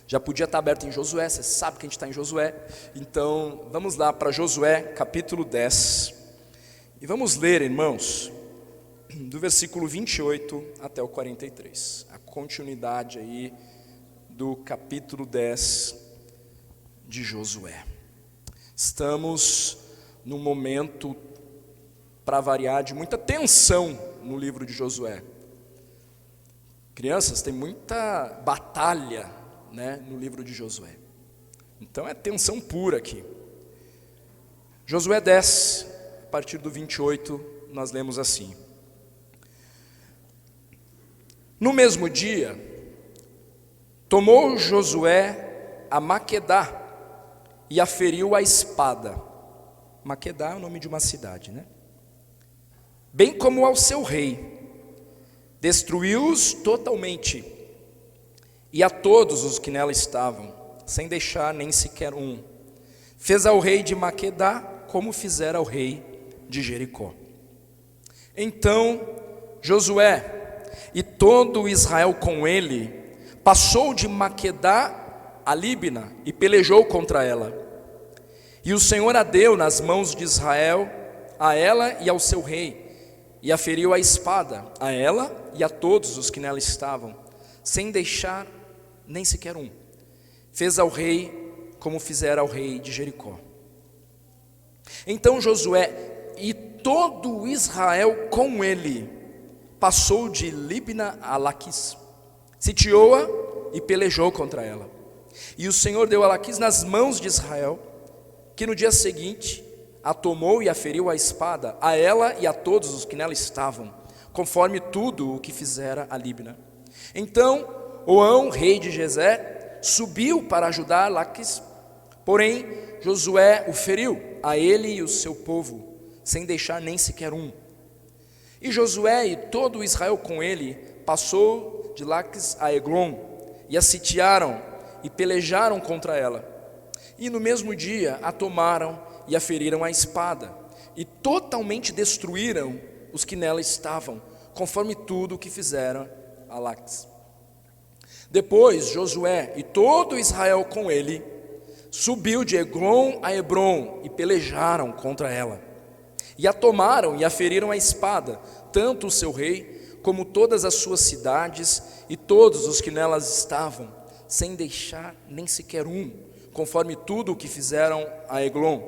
Já podia estar aberto em Josué, você sabe que a gente está em Josué. Então, vamos lá para Josué, capítulo 10. E vamos ler, irmãos, do versículo 28 até o 43. A continuidade aí do capítulo 10 de Josué. Estamos num momento, para variar, de muita tensão no livro de Josué. Crianças, tem muita batalha, né, no livro de Josué. Então é tensão pura aqui. Josué 10, a partir do 28, nós lemos assim: No mesmo dia, tomou Josué a Maquedá e a feriu a espada. Maquedá é o nome de uma cidade, né? Bem como ao seu rei. Destruiu-os totalmente, e a todos os que nela estavam, sem deixar nem sequer um. Fez ao rei de Maquedá como fizera ao rei de Jericó. Então Josué e todo Israel com ele passou de Maquedá a Líbina e pelejou contra ela. E o Senhor a deu nas mãos de Israel, a ela e ao seu rei, e a feriu a espada, a ela e a todos os que nela estavam, sem deixar nem sequer um. Fez ao rei como fizera ao rei de Jericó. Então Josué e todo Israel com ele passou de Líbina a Laquis, sitiou-a e pelejou contra ela. E o Senhor deu a Laquis nas mãos de Israel, que no dia seguinte a tomou e a feriu a espada, a ela e a todos os que nela estavam, conforme tudo o que fizera a Líbina. Então Oão, rei de Gezer, subiu para ajudar Laquis, porém Josué o feriu, a ele e o seu povo, sem deixar nem sequer um. E Josué e todo Israel com ele passou de Laquis a Eglon, e a sitiaram e pelejaram contra ela. E no mesmo dia a tomaram e a feriram a espada, e totalmente destruíram os que nela estavam, conforme tudo o que fizeram a Laquis. Depois Josué e todo Israel com ele subiu de Eglon a Hebrom e pelejaram contra ela. E a tomaram e a feriram a espada, tanto o seu rei como todas as suas cidades e todos os que nelas estavam, sem deixar nem sequer um, conforme tudo o que fizeram a Eglon.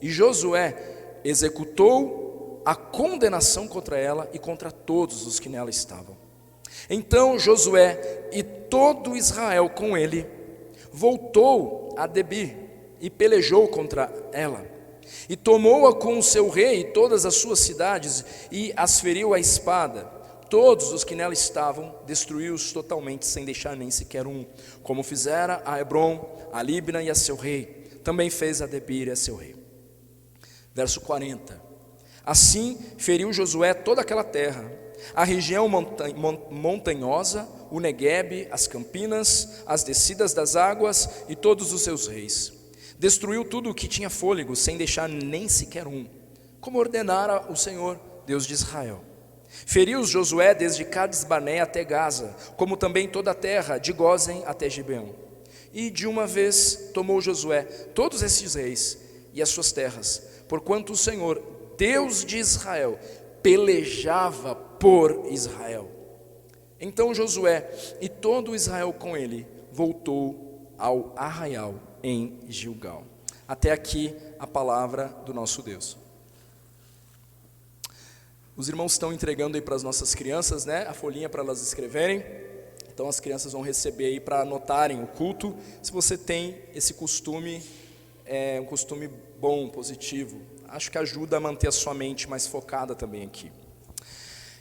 E Josué executou a condenação contra ela e contra todos os que nela estavam. Então Josué e todo Israel com ele voltou a Debir e pelejou contra ela, e tomou-a com o seu rei e todas as suas cidades, e as feriu a espada. Todos os que nela estavam destruiu-os totalmente, sem deixar nem sequer um, como fizera a Hebrom, a Líbina e a seu rei. Também fez a Debir e a seu rei. Verso 40. Assim feriu Josué toda aquela terra, a região montanhosa, o Neguebe, as campinas, as descidas das águas e todos os seus reis. Destruiu tudo o que tinha fôlego, sem deixar nem sequer um, como ordenara o Senhor, Deus de Israel. Feriu Josué desde Cades-Barneia até Gaza, como também toda a terra, de Gósen até Gibeão. E de uma vez tomou Josué todos esses reis e as suas terras, porquanto o Senhor, Deus de Israel, pelejava por Israel. Então Josué e todo Israel com ele voltou ao arraial em Gilgal. Até aqui a palavra do nosso Deus. Os irmãos estão entregando aí para as nossas crianças, né, a folhinha para elas escreverem. Então as crianças vão receber aí para anotarem o culto. Se você tem esse costume, é um costume bom, positivo. Acho que ajuda a manter a sua mente mais focada também aqui.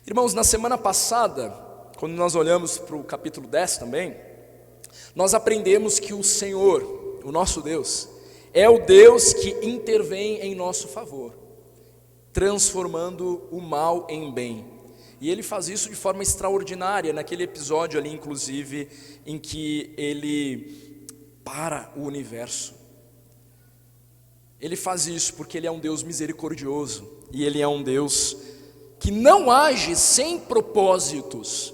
Irmãos, na semana passada, quando nós olhamos para o capítulo 10 também, nós aprendemos que o Senhor, o nosso Deus, é o Deus que intervém em nosso favor, transformando o mal em bem. E Ele faz isso de forma extraordinária, naquele episódio ali, inclusive, em que Ele para o universo. Ele faz isso porque Ele é um Deus misericordioso, e Ele é um Deus que não age sem propósitos.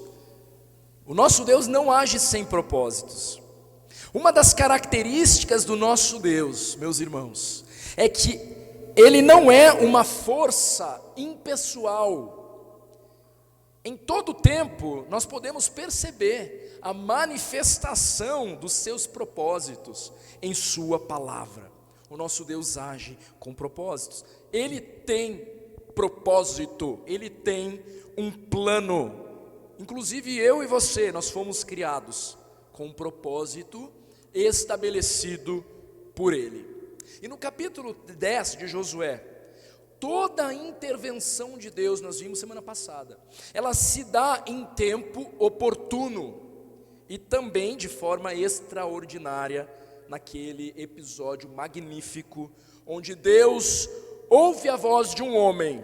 O nosso Deus não age sem propósitos. Uma das características do nosso Deus, meus irmãos, é que Ele não é uma força impessoal. Em todo tempo, nós podemos perceber a manifestação dos seus propósitos em sua palavra. O nosso Deus age com propósitos. Ele tem propósito, Ele tem um plano. Inclusive eu e você, nós fomos criados com um propósito estabelecido por Ele. E no capítulo 10 de Josué, toda a intervenção de Deus, nós vimos semana passada, ela se dá em tempo oportuno e também de forma extraordinária naquele episódio magnífico, onde Deus ouve a voz de um homem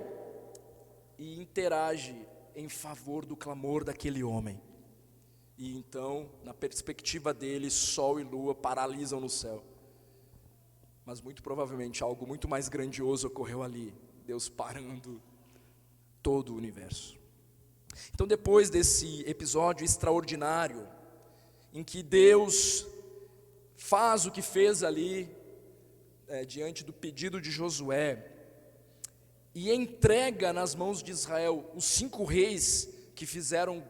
e interage em favor do clamor daquele homem. E então, na perspectiva dele, sol e lua paralisam no céu. Mas muito provavelmente algo muito mais grandioso ocorreu ali, Deus parando todo o universo. Então, depois desse episódio extraordinário, em que Deus faz o que fez ali, diante do pedido de Josué, e entrega nas mãos de Israel os 5 reis que fizeram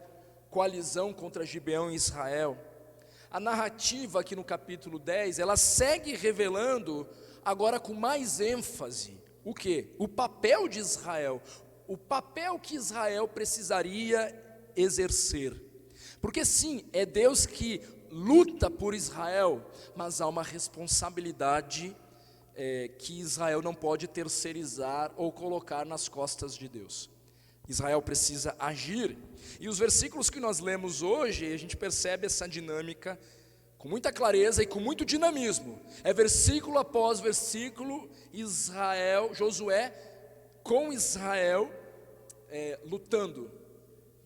coalizão contra Gibeão e Israel, a narrativa aqui no capítulo 10, ela segue revelando agora com mais ênfase, o quê? O papel de Israel, o papel que Israel precisaria exercer. Porque sim, é Deus que luta por Israel, mas há uma responsabilidade que Israel não pode terceirizar ou colocar nas costas de Deus. Israel precisa agir, e os versículos que nós lemos hoje, a gente percebe essa dinâmica com muita clareza e com muito dinamismo. É versículo após versículo, Josué com Israel lutando,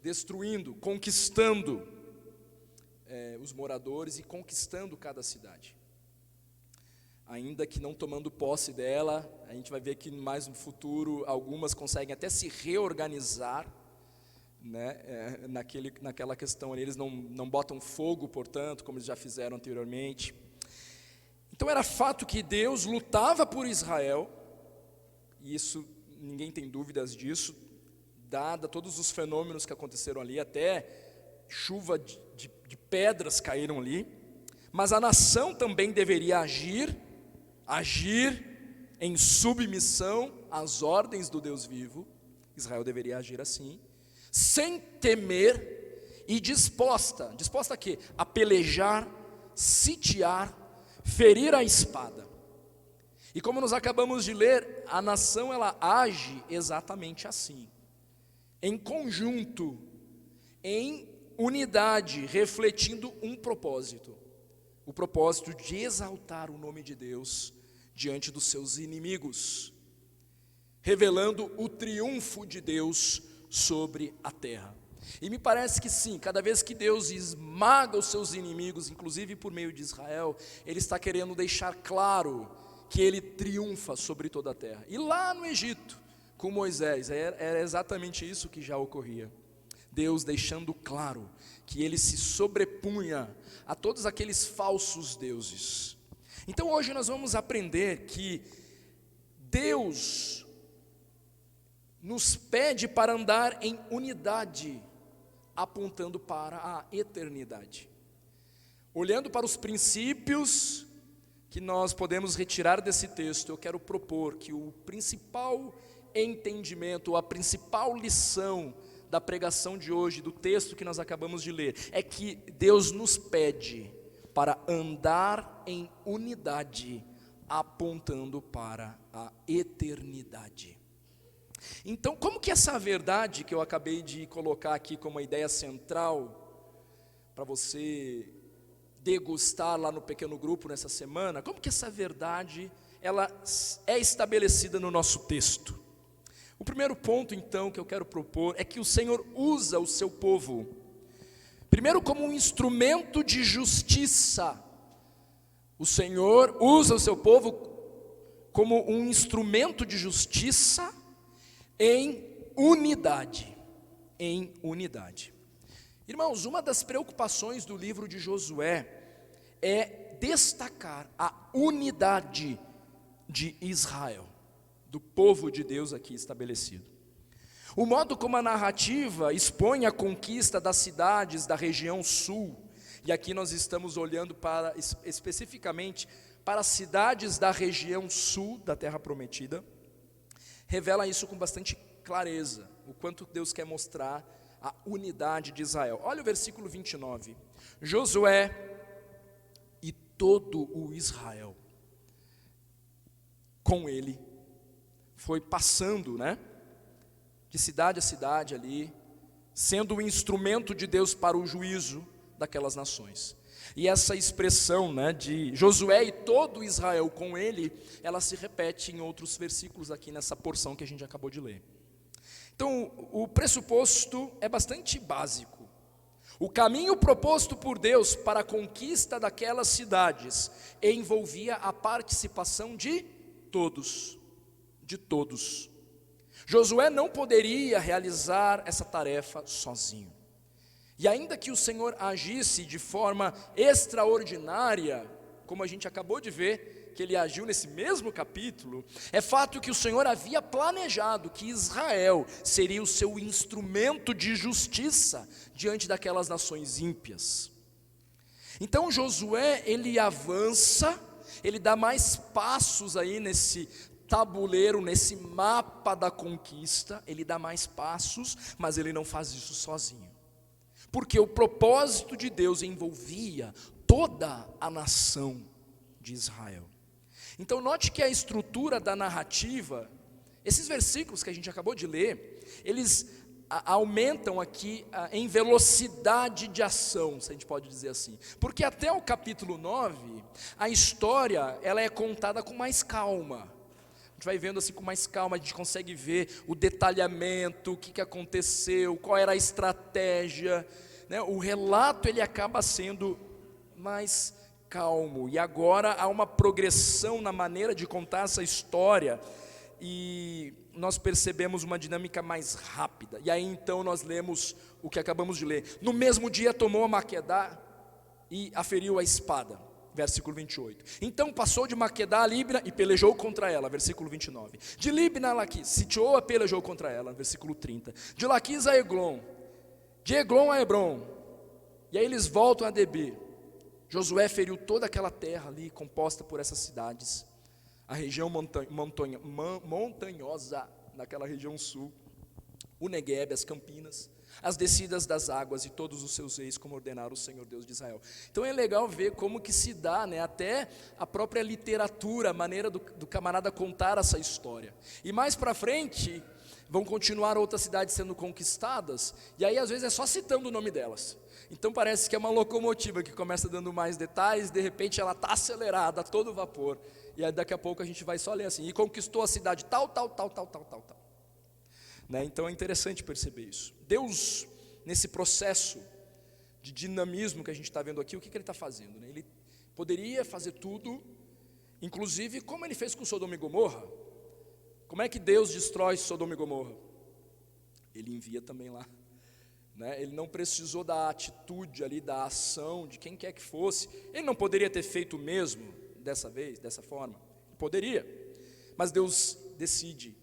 destruindo, conquistando os moradores e conquistando cada cidade. Ainda que não tomando posse dela, a gente vai ver que mais no futuro algumas conseguem até se reorganizar, né? Naquela questão ali, eles não botam fogo, portanto, como eles já fizeram anteriormente. Então era fato que Deus lutava por Israel, e isso ninguém tem dúvidas disso, dada todos os fenômenos que aconteceram ali, até chuva de pedras caíram ali, mas a nação também deveria agir em submissão às ordens do Deus vivo. Israel deveria agir assim, sem temer e disposta a quê? A pelejar, sitiar, ferir a espada. E como nós acabamos de ler, a nação ela age exatamente assim, em conjunto, em unidade, refletindo um propósito, o propósito de exaltar o nome de Deus diante dos seus inimigos, revelando o triunfo de Deus sobre a terra. E me parece que sim, cada vez que Deus esmaga os seus inimigos, inclusive por meio de Israel, Ele está querendo deixar claro que Ele triunfa sobre toda a terra. E lá no Egito, com Moisés, era exatamente isso que já ocorria. Deus deixando claro que Ele se sobrepunha a todos aqueles falsos deuses. Então hoje nós vamos aprender que Deus nos pede para andar em unidade, apontando para a eternidade. Olhando para os princípios que nós podemos retirar desse texto, eu quero propor que o principal entendimento, a principal lição da pregação de hoje, do texto que nós acabamos de ler, é que Deus nos pede para andar em unidade, apontando para a eternidade. Então, como que essa verdade que eu acabei de colocar aqui como a ideia central, para você degustar lá no pequeno grupo nessa semana, como que essa verdade ela é estabelecida no nosso texto? O primeiro ponto, então, que eu quero propor é que o Senhor usa o seu povo, primeiro como um instrumento de justiça. O Senhor usa o seu povo como um instrumento de justiça em unidade. Irmãos, uma das preocupações do livro de Josué é destacar a unidade de Israel, do povo de Deus aqui estabelecido. O modo como a narrativa expõe a conquista das cidades da região sul, e aqui nós estamos olhando especificamente para as cidades da região sul da Terra Prometida, revela isso com bastante clareza, o quanto Deus quer mostrar a unidade de Israel. Olha o versículo 29. Josué e todo o Israel com ele foi passando, de cidade a cidade ali, sendo o instrumento de Deus para o juízo daquelas nações. E essa expressão, de Josué e todo Israel com ele, ela se repete em outros versículos aqui nessa porção que a gente acabou de ler. Então, o pressuposto é bastante básico. O caminho proposto por Deus para a conquista daquelas cidades envolvia a participação de todos. Josué não poderia realizar essa tarefa sozinho. E ainda que o Senhor agisse de forma extraordinária, como a gente acabou de ver, que ele agiu nesse mesmo capítulo, é fato que o Senhor havia planejado que Israel seria o seu instrumento de justiça diante daquelas nações ímpias. Então Josué, ele avança, ele dá mais passos aí nesse tabuleiro, nesse mapa da conquista, ele dá mais passos, mas ele não faz isso sozinho. Porque o propósito de Deus envolvia toda a nação de Israel. Então note que a estrutura da narrativa, esses versículos que a gente acabou de ler, eles aumentam aqui em velocidade de ação, se a gente pode dizer assim. Porque até o capítulo 9, a história ela é contada com mais calma. A gente vai vendo assim com mais calma, a gente consegue ver o detalhamento, o que aconteceu, qual era a estratégia, O relato ele acaba sendo mais calmo, e agora há uma progressão na maneira de contar essa história, e nós percebemos uma dinâmica mais rápida. E aí então nós lemos o que acabamos de ler. No mesmo dia tomou a Maquedá e aferiu a espada. Versículo 28. Então passou de Maquedá a Líbna e pelejou contra ela. Versículo 29. De Líbna a Laquis, sitiou a pelejou contra ela. Versículo 30. De Laquis a Eglon, de Eglon a Hebron. E aí eles voltam a Debir. Josué feriu toda aquela terra ali, composta por essas cidades, a região montanhosa, naquela região sul, o Neguebe, as campinas, as descidas das águas e todos os seus reis, como ordenara o Senhor Deus de Israel. Então é legal ver como que se dá, até a própria literatura, a maneira do camarada contar essa história. E mais para frente, vão continuar outras cidades sendo conquistadas, e aí às vezes é só citando o nome delas. Então parece que é uma locomotiva que começa dando mais detalhes, de repente ela está acelerada a todo vapor, e aí daqui a pouco a gente vai só ler assim, e conquistou a cidade tal. Então é interessante perceber isso. Deus, nesse processo de dinamismo que a gente está vendo aqui, o que ele está fazendo? Ele poderia fazer tudo, inclusive como ele fez com Sodoma e Gomorra. Como é que Deus destrói Sodoma e Gomorra? Ele envia também lá. Ele não precisou da atitude ali, da ação de quem quer que fosse. Ele não poderia ter feito o mesmo dessa vez, dessa forma? Poderia, mas Deus decide.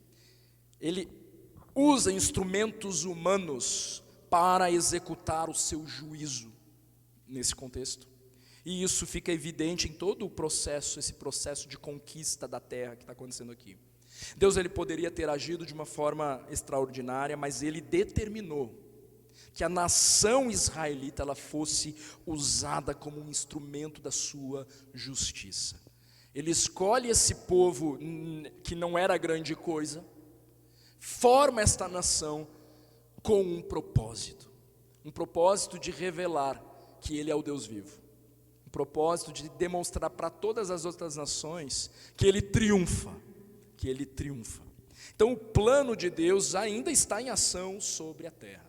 Ele usa instrumentos humanos para executar o seu juízo nesse contexto. E isso fica evidente em todo o processo, esse processo de conquista da terra que está acontecendo aqui. Deus ele poderia ter agido de uma forma extraordinária, mas ele determinou que a nação israelita ela fosse usada como um instrumento da sua justiça. Ele escolhe esse povo que não era grande coisa, forma esta nação com um propósito de revelar que ele é o Deus vivo, um propósito de demonstrar para todas as outras nações que ele triunfa. Então o plano de Deus ainda está em ação sobre a terra.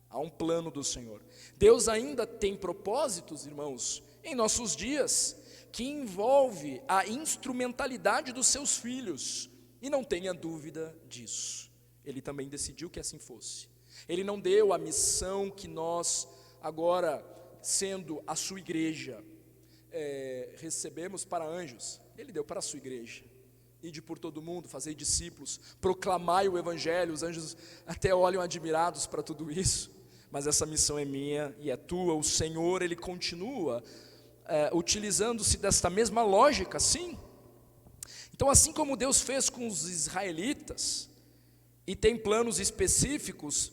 Há um plano do Senhor. Deus ainda tem propósitos, irmãos, em nossos dias, que envolve a instrumentalidade dos seus filhos. E não tenha dúvida disso. Ele também decidiu que assim fosse. Ele não deu a missão que nós, agora, sendo a sua igreja, recebemos para anjos, Ele deu para a sua igreja. Ide por todo mundo, fazei discípulos, proclamai o evangelho. Os anjos até olham admirados para tudo isso, mas essa missão é minha e é tua. O Senhor, Ele continua utilizando-se desta mesma lógica, sim. Então, assim como Deus fez com os israelitas, e tem planos específicos,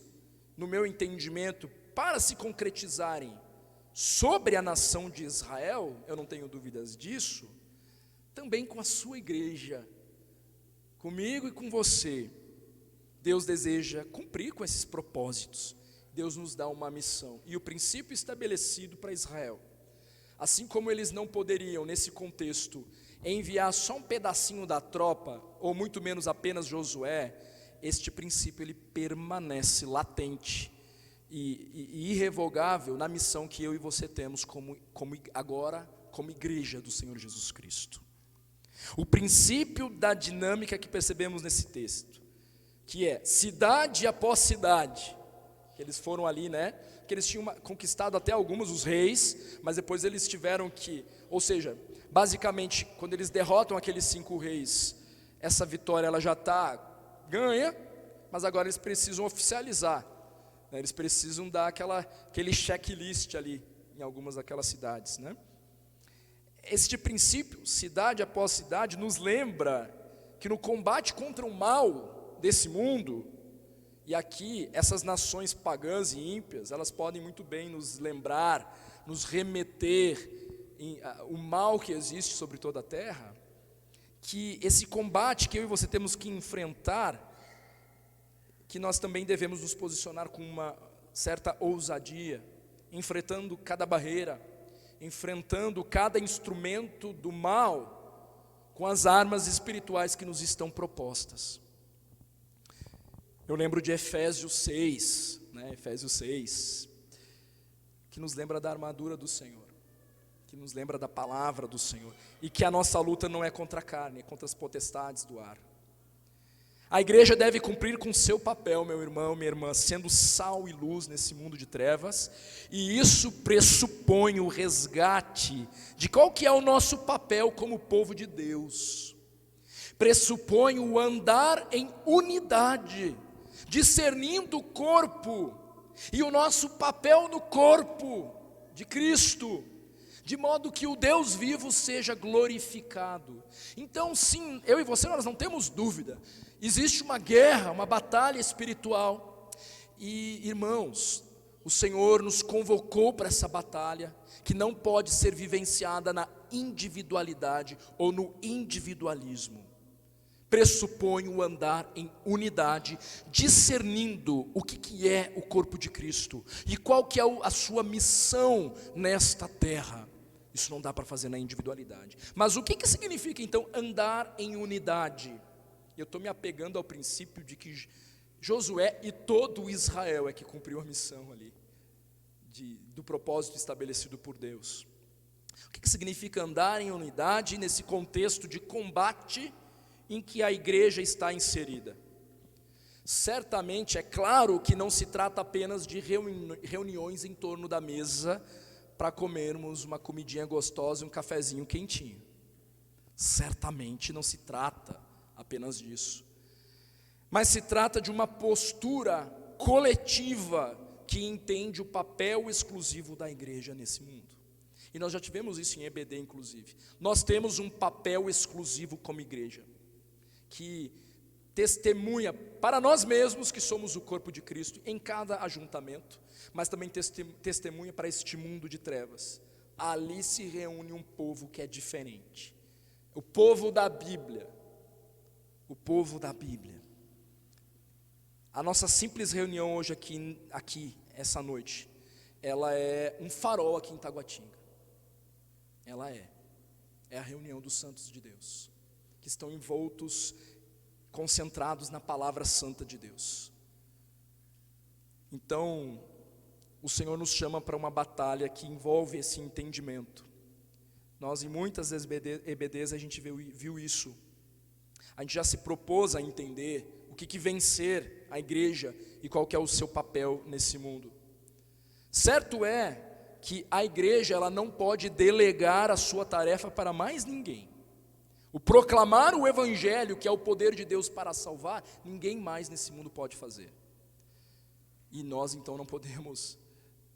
no meu entendimento, para se concretizarem sobre a nação de Israel, eu não tenho dúvidas disso, também com a sua igreja, comigo e com você, Deus deseja cumprir com esses propósitos. Deus nos dá uma missão, e o princípio estabelecido para Israel, assim como eles não poderiam, nesse contexto, enviar só um pedacinho da tropa, ou muito menos apenas Josué, este princípio ele permanece latente e irrevogável na missão que eu e você temos como igreja do Senhor Jesus Cristo. O princípio da dinâmica que percebemos nesse texto, que é cidade após cidade, que eles foram ali, que eles tinham conquistado até alguns os reis, mas depois eles tiveram que, ou seja, basicamente, quando eles derrotam aqueles 5 reis, essa vitória ela já está ganha, mas agora eles precisam oficializar, eles precisam dar aquele checklist ali, em algumas daquelas cidades, Este princípio, cidade após cidade, nos lembra que no combate contra o mal desse mundo, e aqui essas nações pagãs e ímpias, elas podem muito bem nos lembrar, nos remeter o mal que existe sobre toda a terra, que esse combate que eu e você temos que enfrentar, que nós também devemos nos posicionar com uma certa ousadia, enfrentando cada barreira, enfrentando cada instrumento do mal, com as armas espirituais que nos estão propostas. Eu lembro de Efésios 6, Efésios 6, que nos lembra da armadura do Senhor, que nos lembra da palavra do Senhor, e que a nossa luta não é contra a carne, é contra as potestades do ar. A igreja deve cumprir com seu papel, meu irmão, minha irmã, sendo sal e luz nesse mundo de trevas, e isso pressupõe o resgate de qual que é o nosso papel como povo de Deus. Pressupõe o andar em unidade, discernindo o corpo e o nosso papel no corpo de Cristo, de modo que o Deus vivo seja glorificado. Então sim, eu e você, nós não temos dúvida, existe uma guerra, uma batalha espiritual, e irmãos, o Senhor nos convocou para essa batalha, que não pode ser vivenciada na individualidade ou no individualismo. Pressupõe o andar em unidade, discernindo o que é o corpo de Cristo, e qual que é a sua missão nesta terra. Isso não dá para fazer na individualidade. Mas o que significa então andar em unidade? Eu estou me apegando ao princípio de que Josué e todo Israel é que cumpriu a missão ali, do propósito estabelecido por Deus. O que significa andar em unidade nesse contexto de combate em que a igreja está inserida? Certamente, é claro que não se trata apenas de reuniões em torno da mesa para comermos uma comidinha gostosa e um cafezinho quentinho. Certamente não se trata apenas disso, mas se trata de uma postura coletiva que entende o papel exclusivo da igreja nesse mundo. E nós já tivemos isso em EBD, inclusive. Nós temos um papel exclusivo como igreja, que testemunha para nós mesmos que somos o corpo de Cristo em cada ajuntamento, mas também testemunha para este mundo de trevas. Ali se reúne um povo que é diferente, o povo da Bíblia, o povo da Bíblia. A nossa simples reunião hoje aqui essa noite, ela é um farol aqui em Taguatinga. Ela é a reunião dos santos de Deus, que estão envoltos, concentrados na palavra santa de Deus. Então, o Senhor nos chama para uma batalha que envolve esse entendimento. Nós, em muitas EBDs, a gente viu isso. A gente já se propôs a entender o que vem ser a igreja e qual que é o seu papel nesse mundo. Certo é que a igreja ela não pode delegar a sua tarefa para mais ninguém. O proclamar o evangelho, que é o poder de Deus para salvar, ninguém mais nesse mundo pode fazer. E nós então não podemos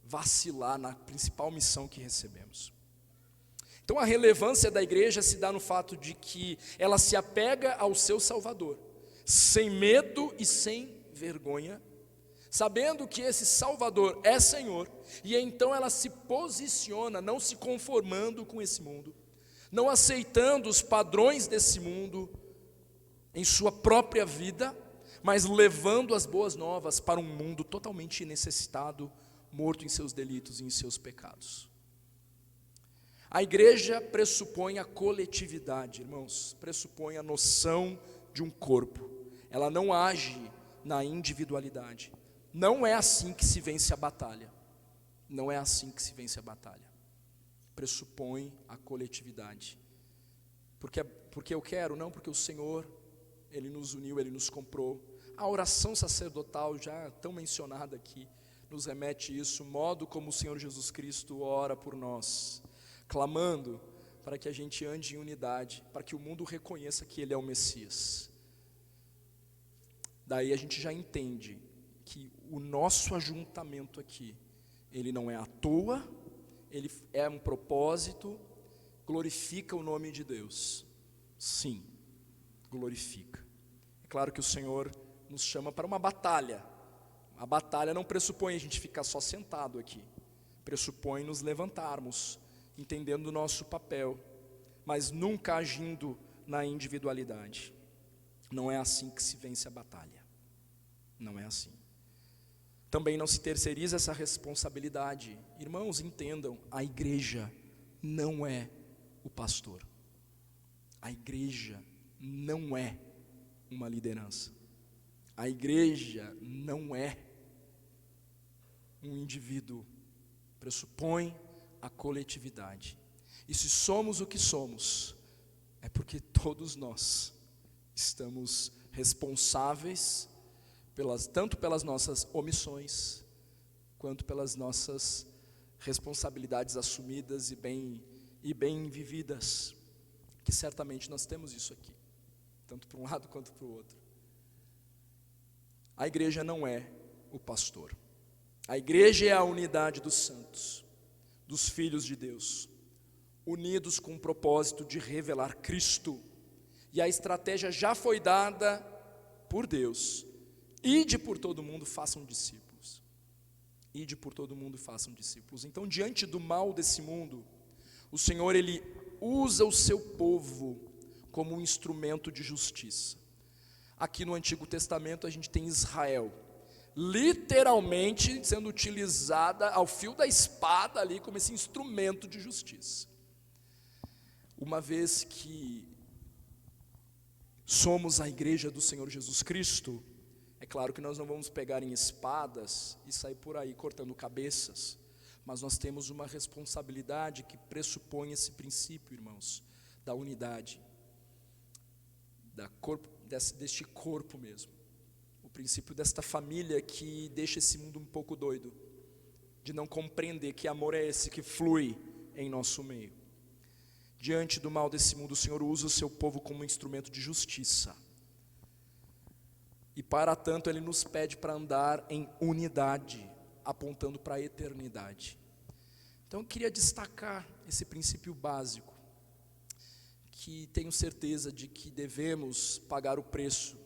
vacilar na principal missão que recebemos. Então a relevância da igreja se dá no fato de que ela se apega ao seu Salvador, sem medo e sem vergonha, sabendo que esse Salvador é Senhor, e então ela se posiciona, não se conformando com esse mundo, não aceitando os padrões desse mundo em sua própria vida, mas levando as boas novas para um mundo totalmente necessitado, morto em seus delitos e em seus pecados. A igreja pressupõe a coletividade, irmãos, pressupõe a noção de um corpo. Ela não age na individualidade. Não é assim que se vence a batalha. Não é assim que se vence a batalha. Pressupõe a coletividade. Porque eu quero? Não, porque o Senhor, Ele nos uniu, Ele nos comprou. A oração sacerdotal, já tão mencionada aqui, nos remete a isso, o modo como o Senhor Jesus Cristo ora por nós, clamando para que a gente ande em unidade, para que o mundo reconheça que Ele é o Messias. Daí a gente já entende que o nosso ajuntamento aqui, ele não é à toa, ele é um propósito, glorifica o nome de Deus. Sim, glorifica. É claro que o Senhor nos chama para uma batalha. A batalha não pressupõe a gente ficar só sentado aqui, pressupõe nos levantarmos, entendendo o nosso papel, mas nunca agindo na individualidade. Não é assim que se vence a batalha. Não é assim. Também não se terceiriza essa responsabilidade. Irmãos, entendam, a igreja não é o pastor. A igreja não é uma liderança. A igreja não é um indivíduo. Pressupõe a coletividade. E se somos o que somos, é porque todos nós estamos responsáveis tanto pelas nossas omissões, quanto pelas nossas responsabilidades assumidas e bem vividas, que certamente nós temos isso aqui, tanto para um lado quanto para o outro. A igreja não é o pastor. A igreja é a unidade dos santos, dos filhos de Deus, unidos com o propósito de revelar Cristo. E a estratégia já foi dada por Deus. Ide por todo mundo, façam discípulos. Ide por todo mundo, façam discípulos. Então, diante do mal desse mundo, o Senhor, Ele usa o seu povo como um instrumento de justiça. Aqui no Antigo Testamento a gente tem Israel, literalmente sendo utilizada ao fio da espada ali como esse instrumento de justiça. Uma vez que somos a igreja do Senhor Jesus Cristo, é claro que nós não vamos pegar em espadas e sair por aí cortando cabeças, mas nós temos uma responsabilidade que pressupõe esse princípio, irmãos, da unidade, deste corpo mesmo, o princípio desta família que deixa esse mundo um pouco doido, de não compreender que amor é esse que flui em nosso meio. Diante do mal desse mundo, o Senhor usa o seu povo como um instrumento de justiça. E para tanto Ele nos pede para andar em unidade, apontando para a eternidade. Então eu queria destacar esse princípio básico, que tenho certeza de que devemos pagar o preço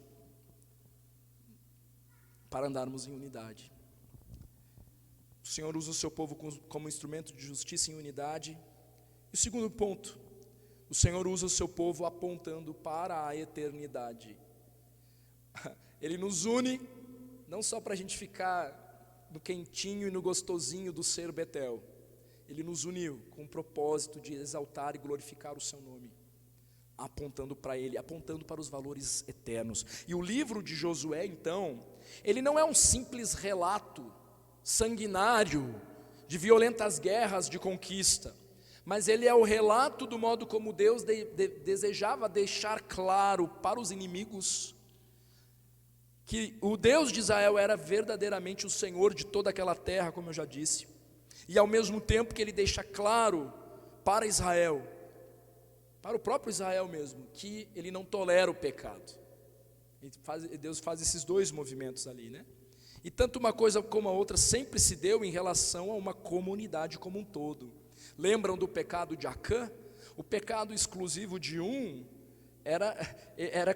para andarmos em unidade. O Senhor usa o seu povo como instrumento de justiça em unidade. E o segundo ponto, o Senhor usa o seu povo apontando para a eternidade. Ele nos une, não só para a gente ficar no quentinho e no gostosinho do ser Betel. Ele nos uniu com o propósito de exaltar e glorificar o seu nome, apontando para Ele, apontando para os valores eternos. E o livro de Josué, então, ele não é um simples relato sanguinário de violentas guerras de conquista, mas ele é o relato do modo como Deus desejava deixar claro para os inimigos que o Deus de Israel era verdadeiramente o Senhor de toda aquela terra, como eu já disse, E ao mesmo tempo que ele deixa claro para Israel, para o próprio Israel mesmo, que ele não tolera o pecado. Deus faz esses dois movimentos ali, né? E tanto uma coisa como a outra sempre se deu em relação a uma comunidade como um todo. Lembram do pecado de Acã? O pecado exclusivo de um era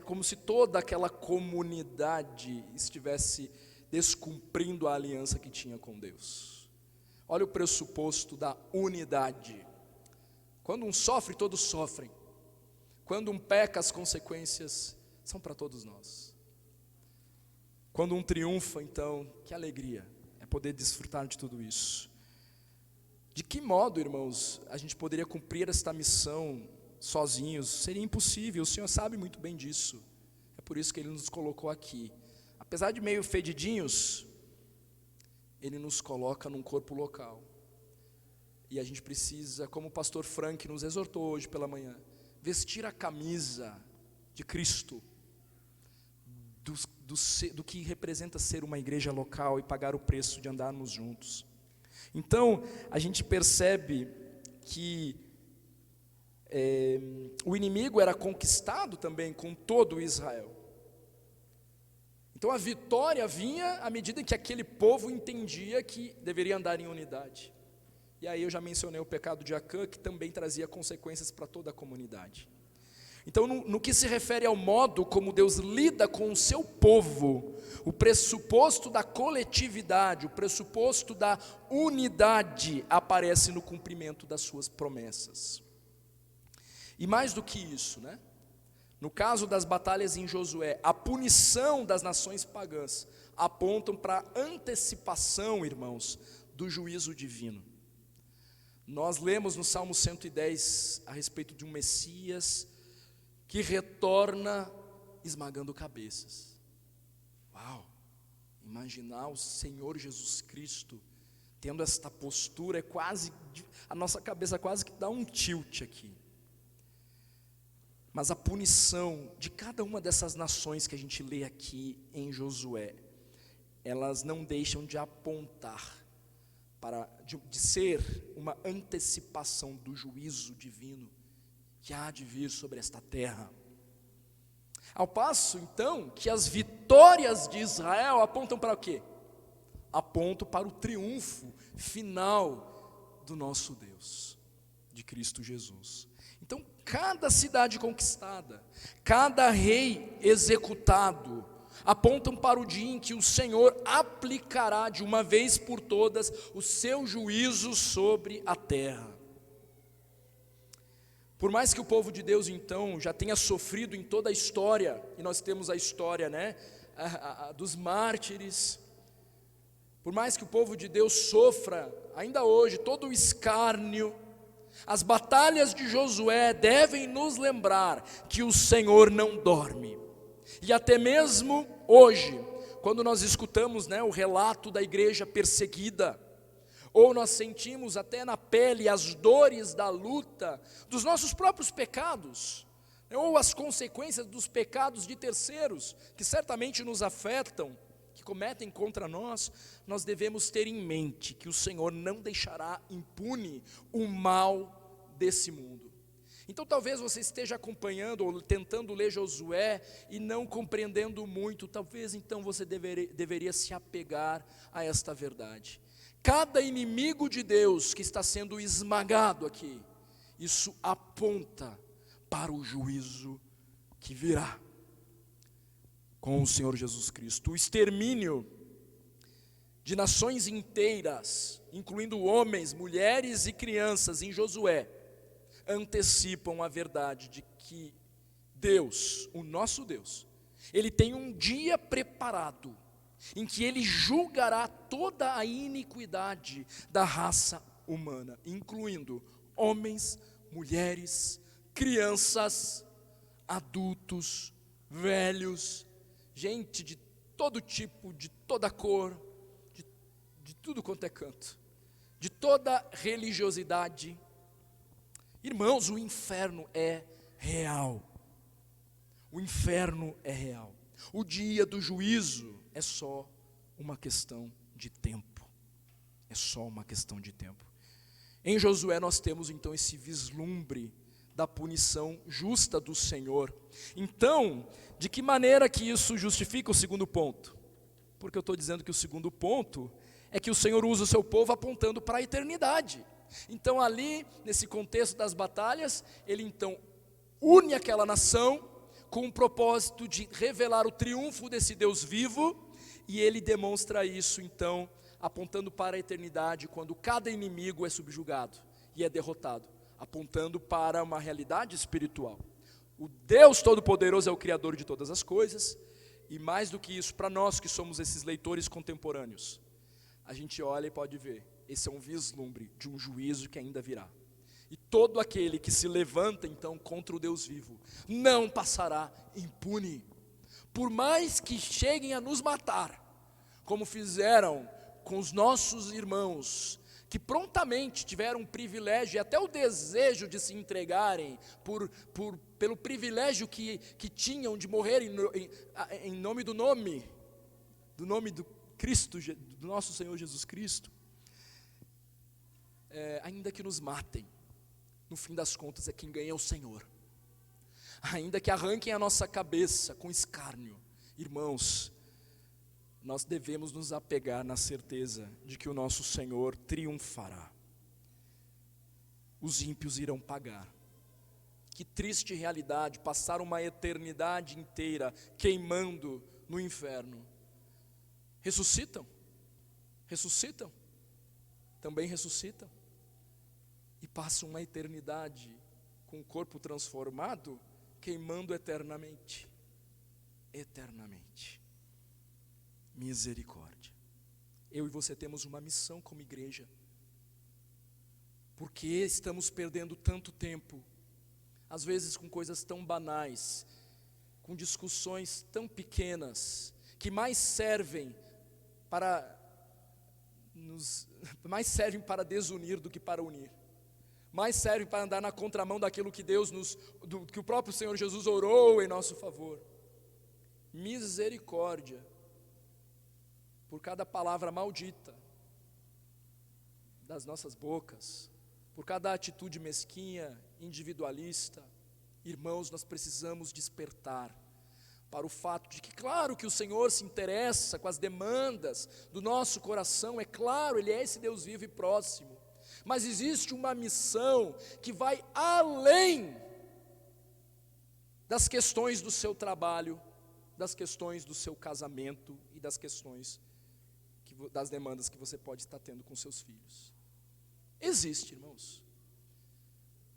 como se toda aquela comunidade estivesse descumprindo a aliança que tinha com Deus. Olha o pressuposto da unidade. Quando um sofre, todos sofrem. Quando um peca, as consequências são para todos nós. Quando um triunfa, então, que alegria é poder desfrutar de tudo isso. De que modo, irmãos, a gente poderia cumprir esta missão sozinhos? Seria impossível, o Senhor sabe muito bem disso. É por isso que Ele nos colocou aqui. Apesar de meio fedidinhos, Ele nos coloca num corpo local. E a gente precisa, como o pastor Frank nos exortou hoje pela manhã, vestir a camisa de Cristo, do que representa ser uma igreja local e pagar o preço de andarmos juntos. Então, a gente percebe que o inimigo era conquistado também com todo Israel. Então a vitória vinha à medida que aquele povo entendia que deveria andar em unidade. E aí eu já mencionei o pecado de Acã, que também trazia consequências para toda a comunidade. Então, no que se refere ao modo como Deus lida com o seu povo, o pressuposto da coletividade, o pressuposto da unidade aparece no cumprimento das suas promessas. E mais do que isso, né? No caso das batalhas em Josué, a punição das nações pagãs apontam para a antecipação, irmãos, do juízo divino. Nós lemos no Salmo 110 a respeito de um Messias que retorna esmagando cabeças. Uau! Imaginar o Senhor Jesus Cristo tendo esta postura, a nossa cabeça quase que dá um tilt aqui. Mas a punição de cada uma dessas nações que a gente lê aqui em Josué, elas não deixam de apontar de ser uma antecipação do juízo divino que há de vir sobre esta terra. Ao passo, então, que as vitórias de Israel apontam para o quê? Apontam para o triunfo final do nosso Deus, de Cristo Jesus. Então, cada cidade conquistada, cada rei executado, apontam para o dia em que o Senhor aplicará de uma vez por todas o seu juízo sobre a terra. Por mais que o povo de Deus, então, já tenha sofrido em toda a história, e nós temos a história, né, dos mártires, por mais que o povo de Deus sofra, ainda hoje, todo o escárnio, as batalhas de Josué devem nos lembrar que o Senhor não dorme. E até mesmo hoje, quando nós escutamos, né, o relato da igreja perseguida, ou nós sentimos até na pele as dores da luta dos nossos próprios pecados, ou as consequências dos pecados de terceiros, que certamente nos afetam, que cometem contra nós, nós devemos ter em mente que o Senhor não deixará impune o mal desse mundo. Então talvez você esteja acompanhando ou tentando ler Josué e não compreendendo muito, talvez então você deveria se apegar a esta verdade. Cada inimigo de Deus que está sendo esmagado aqui, isso aponta para o juízo que virá com o Senhor Jesus Cristo. O extermínio de nações inteiras, incluindo homens, mulheres e crianças em Josué, antecipam a verdade de que Deus, o nosso Deus, Ele tem um dia preparado em que Ele julgará toda a iniquidade da raça humana, incluindo homens, mulheres, crianças, adultos, velhos, gente de todo tipo, de toda cor, de tudo quanto é canto, de toda religiosidade. Irmãos, o inferno é real. O inferno é real. O dia do juízo é só uma questão de tempo. É É só uma questão de tempo. Em Josué nós temos então esse vislumbre da punição justa do Senhor. Então, de que maneira que isso justifica o segundo ponto? Porque eu estou dizendo que o segundo ponto é que o Senhor usa o seu povo apontando para a eternidade. Então ali, nesse contexto das batalhas, Ele então une aquela nação com o propósito de revelar o triunfo desse Deus vivo, e Ele demonstra isso então, apontando para a eternidade, quando cada inimigo é subjugado e é derrotado, apontando para uma realidade espiritual. O Deus Todo-Poderoso é o Criador de todas as coisas, e mais do que isso, para nós que somos esses leitores contemporâneos, a gente olha e pode ver, esse é um vislumbre de um juízo que ainda virá. E todo aquele que se levanta então contra o Deus vivo, não passará impune. Por mais que cheguem a nos matar, como fizeram com os nossos irmãos, que prontamente tiveram o privilégio e até o desejo de se entregarem, pelo privilégio que tinham de morrer em nome do nome do Cristo, do nosso Senhor Jesus Cristo, ainda que nos matem, no fim das contas é quem ganha o Senhor. Ainda que arranquem a nossa cabeça com escárnio, irmãos, nós devemos nos apegar na certeza de que o nosso Senhor triunfará. Os ímpios irão pagar. Que triste realidade, passar uma eternidade inteira queimando no inferno. Ressuscitam, também ressuscitam, e passam uma eternidade com o corpo transformado, queimando eternamente. Misericórdia. Eu e você temos uma missão como igreja. Porque estamos perdendo tanto tempo, às vezes com coisas tão banais, com discussões tão pequenas, que mais servem para desunir do que para unir. Mais servem para andar na contramão daquilo que que o próprio Senhor Jesus orou em nosso favor. Misericórdia por cada palavra maldita das nossas bocas, por cada atitude mesquinha, individualista. Irmãos, nós precisamos despertar para o fato de que, claro que o Senhor se interessa com as demandas do nosso coração, é claro, Ele é esse Deus vivo e próximo, mas existe uma missão que vai além das questões do seu trabalho, das questões do seu casamento e das questões, das demandas que você pode estar tendo com seus filhos. Existe, irmãos.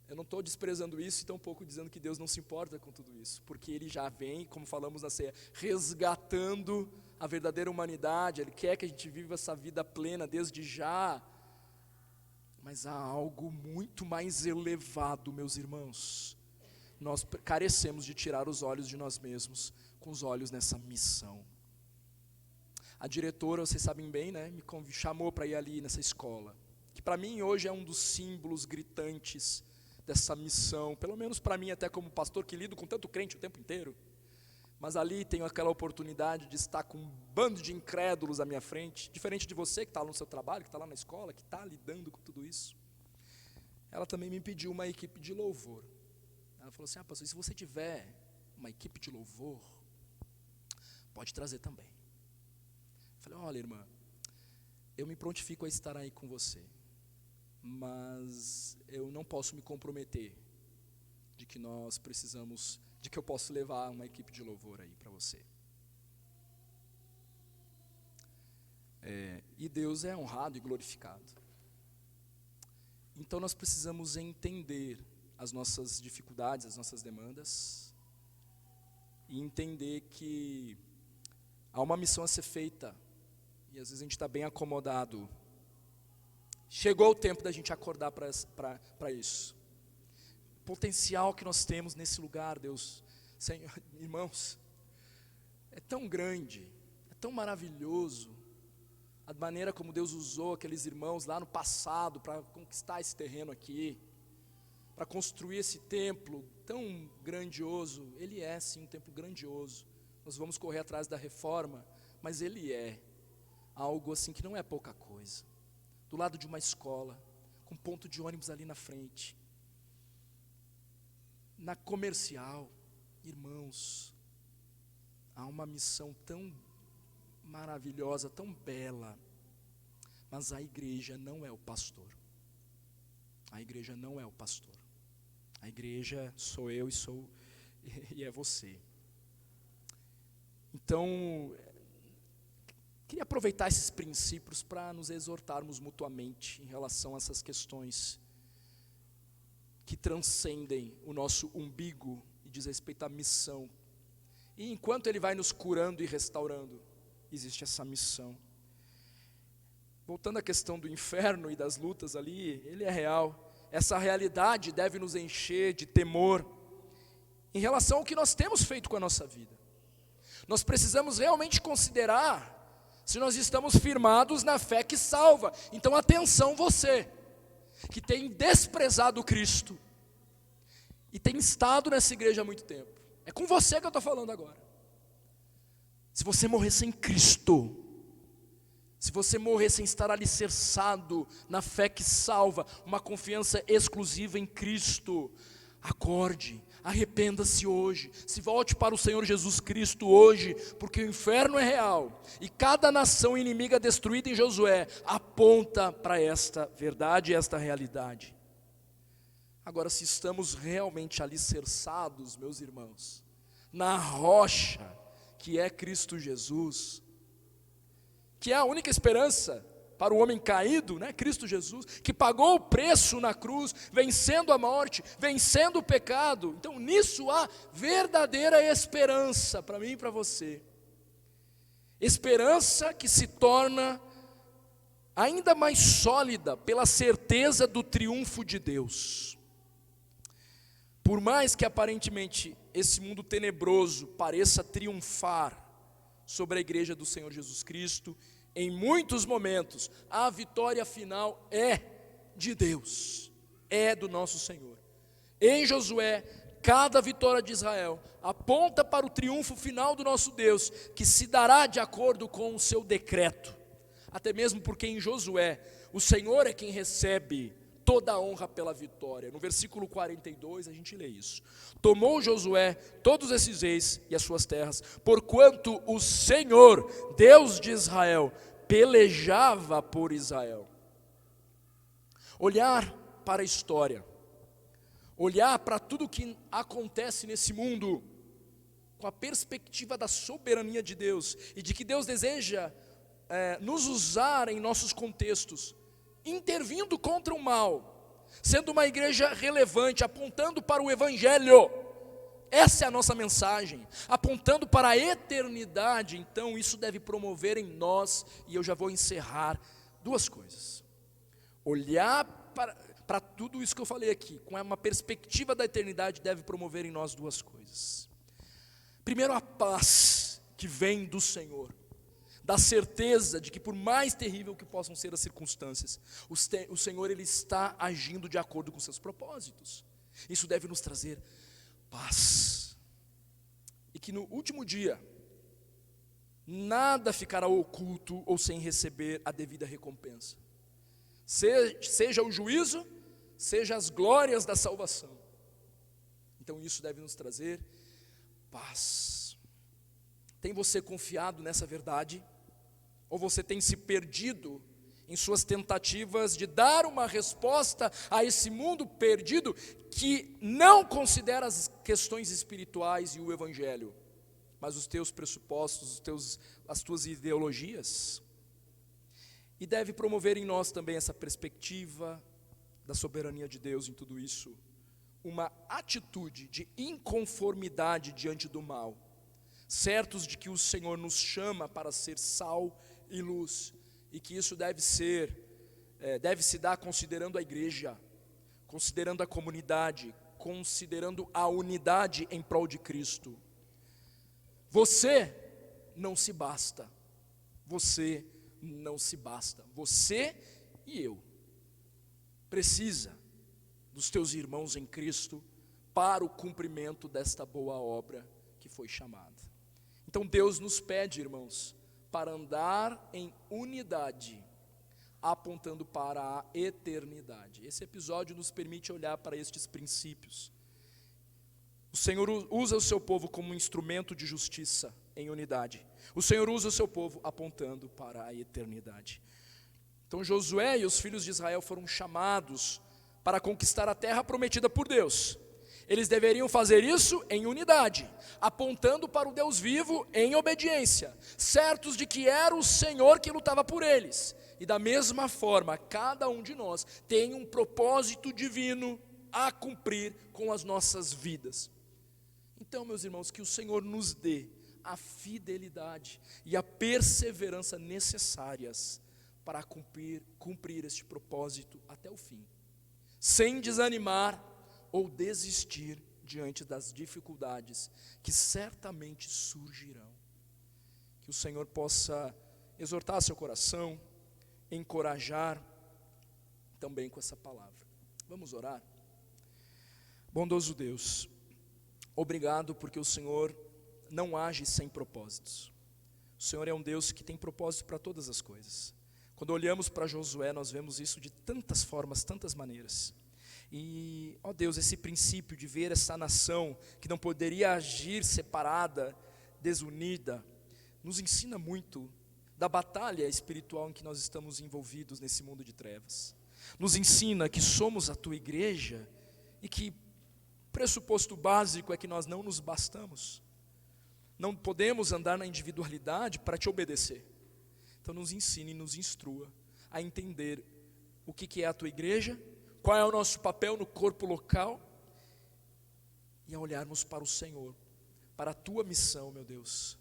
Eu não estou desprezando isso e tampouco dizendo que Deus não se importa com tudo isso, porque Ele já vem, como falamos na ceia, resgatando a verdadeira humanidade. Ele quer que a gente viva essa vida plena desde já, mas há algo muito mais elevado, meus irmãos. Nós carecemos de tirar os olhos de nós mesmos, com os olhos nessa missão. A diretora, vocês sabem bem, né, me chamou para ir ali nessa escola, que para mim hoje é um dos símbolos gritantes dessa missão, pelo menos para mim, até como pastor que lido com tanto crente o tempo inteiro, mas ali tenho aquela oportunidade de estar com um bando de incrédulos à minha frente, diferente de você que está no seu trabalho, que está lá na escola, que está lidando com tudo isso. Ela também me pediu uma equipe de louvor. Ela falou assim, pastor, se você tiver uma equipe de louvor, pode trazer também. Eu falei, olha, irmã, eu me prontifico a estar aí com você, mas eu não posso me comprometer de que eu posso levar uma equipe de louvor aí para você. E Deus é honrado e glorificado. Então nós precisamos entender as nossas dificuldades, as nossas demandas, e entender que há uma missão a ser feita, e às vezes a gente está bem acomodado. Chegou o tempo da gente acordar para isso. O potencial que nós temos nesse lugar, Deus, Senhor, irmãos, é tão grande, é tão maravilhoso, a maneira como Deus usou aqueles irmãos lá no passado para conquistar esse terreno aqui, para construir esse templo tão grandioso. Ele é sim um templo grandioso. Nós vamos correr atrás da reforma, mas ele é algo assim que não é pouca coisa. do lado de uma escola, com ponto de ônibus ali na frente, na Comercial. Irmãos, há uma missão tão maravilhosa, tão bela, mas a igreja não é o pastor. A igreja não é o pastor. A igreja sou eu e é você. Então, queria aproveitar esses princípios para nos exortarmos mutuamente em relação a essas questões que transcendem o nosso umbigo e diz respeito à missão. E enquanto Ele vai nos curando e restaurando, existe essa missão. Voltando à questão do inferno e das lutas ali, ele é real. Essa realidade deve nos encher de temor em relação ao que nós temos feito com a nossa vida. Nós precisamos realmente considerar se nós estamos firmados na fé que salva. Então atenção você, que tem desprezado Cristo e tem estado nessa igreja há muito tempo. É com você que eu estou falando agora. Se você morrer sem Cristo, se você morrer sem estar alicerçado na fé que salva, uma confiança exclusiva em Cristo, acorde, arrependa-se hoje, se volte para o Senhor Jesus Cristo hoje, porque o inferno é real, e cada nação inimiga destruída em Josué aponta para esta verdade e esta realidade. Agora, se estamos realmente alicerçados, meus irmãos, na rocha que é Cristo Jesus, que é a única esperança para o homem caído, né? Cristo Jesus, que pagou o preço na cruz, vencendo a morte, vencendo o pecado. Então nisso há verdadeira esperança para mim e para você. Esperança que se torna ainda mais sólida pela certeza do triunfo de Deus. Por mais que aparentemente esse mundo tenebroso pareça triunfar sobre a igreja do Senhor Jesus Cristo, em muitos momentos, a vitória final é de Deus, é do nosso Senhor. Em Josué, cada vitória de Israel aponta para o triunfo final do nosso Deus, que se dará de acordo com o seu decreto. Até mesmo porque em Josué, o Senhor é quem recebe toda a honra pela vitória. No versículo 42 a gente lê isso. Tomou Josué todos esses reis e as suas terras, porquanto o Senhor, Deus de Israel, pelejava por Israel. Olhar para a história, olhar para tudo o que acontece nesse mundo, com a perspectiva da soberania de Deus, e de que Deus deseja nos usar em nossos contextos, intervindo contra o mal, sendo uma igreja relevante, apontando para o Evangelho. Essa é a nossa mensagem, apontando para a eternidade. Então isso deve promover em nós, e eu já vou encerrar, duas coisas. Olhar para tudo isso que eu falei aqui, com uma perspectiva da eternidade, deve promover em nós duas coisas. Primeiro, a paz que vem do Senhor, da certeza de que por mais terrível que possam ser as circunstâncias, o Senhor Ele está agindo de acordo com seus propósitos. Isso deve nos trazer paz. E que no último dia, nada ficará oculto ou sem receber a devida recompensa. Seja o juízo, seja as glórias da salvação. Então isso deve nos trazer paz. Tem você confiado nessa verdade? Ou você tem se perdido em suas tentativas de dar uma resposta a esse mundo perdido que não considera as questões espirituais e o Evangelho, mas os teus pressupostos, as tuas ideologias? E deve promover em nós também essa perspectiva da soberania de Deus em tudo isso, uma atitude de inconformidade diante do mal, certos de que o Senhor nos chama para ser sal e luz, e que isso deve se dar considerando a igreja, considerando a comunidade, considerando a unidade em prol de Cristo. Você não se basta, você não se basta, você e eu precisa dos teus irmãos em Cristo para o cumprimento desta boa obra que foi chamada. Então Deus nos pede, irmãos, para andar em unidade, apontando para a eternidade. Esse episódio nos permite olhar para estes princípios. O Senhor usa o seu povo como um instrumento de justiça em unidade. O Senhor usa o seu povo apontando para a eternidade. Então Josué e os filhos de Israel foram chamados para conquistar a terra prometida por Deus. Eles deveriam fazer isso em unidade, apontando para o Deus vivo em obediência, certos de que era o Senhor que lutava por eles. E da mesma forma, cada um de nós tem um propósito divino a cumprir com as nossas vidas. Então, meus irmãos, que o Senhor nos dê a fidelidade e a perseverança necessárias para cumprir este propósito até o fim, sem desanimar ou desistir diante das dificuldades que certamente surgirão. Que o Senhor possa exortar seu coração, encorajar também com essa palavra. Vamos orar? Bondoso Deus, obrigado porque o Senhor não age sem propósitos. O Senhor é um Deus que tem propósito para todas as coisas. Quando olhamos para Josué, nós vemos isso de tantas formas, tantas maneiras. E, ó Deus, esse princípio de ver essa nação que não poderia agir separada, desunida, nos ensina muito da batalha espiritual em que nós estamos envolvidos nesse mundo de trevas. Nos ensina que somos a tua igreja e que o pressuposto básico é que nós não nos bastamos. Não podemos andar na individualidade para te obedecer. Então nos ensine e nos instrua a entender o que é a tua igreja, qual é o nosso papel no corpo local e a olharmos para o Senhor, para a tua missão, meu Deus,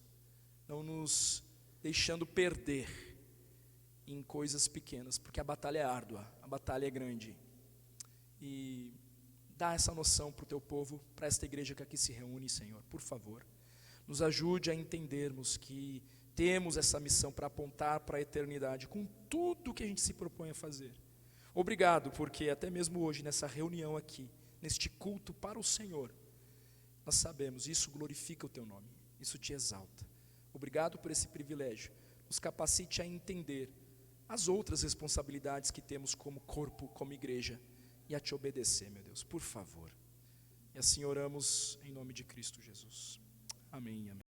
não nos deixando perder em coisas pequenas, porque a batalha é árdua, a batalha é grande. E dá essa noção para o teu povo, para esta igreja que aqui se reúne, Senhor, por favor. Nos ajude a entendermos que temos essa missão para apontar para a eternidade, com tudo que a gente se propõe a fazer. Obrigado, porque até mesmo hoje, nessa reunião aqui, neste culto para o Senhor, nós sabemos, isso glorifica o teu nome, isso te exalta. Obrigado por esse privilégio, nos capacite a entender as outras responsabilidades que temos como corpo, como igreja, e a te obedecer, meu Deus, por favor. E assim oramos em nome de Cristo Jesus. Amém, amém.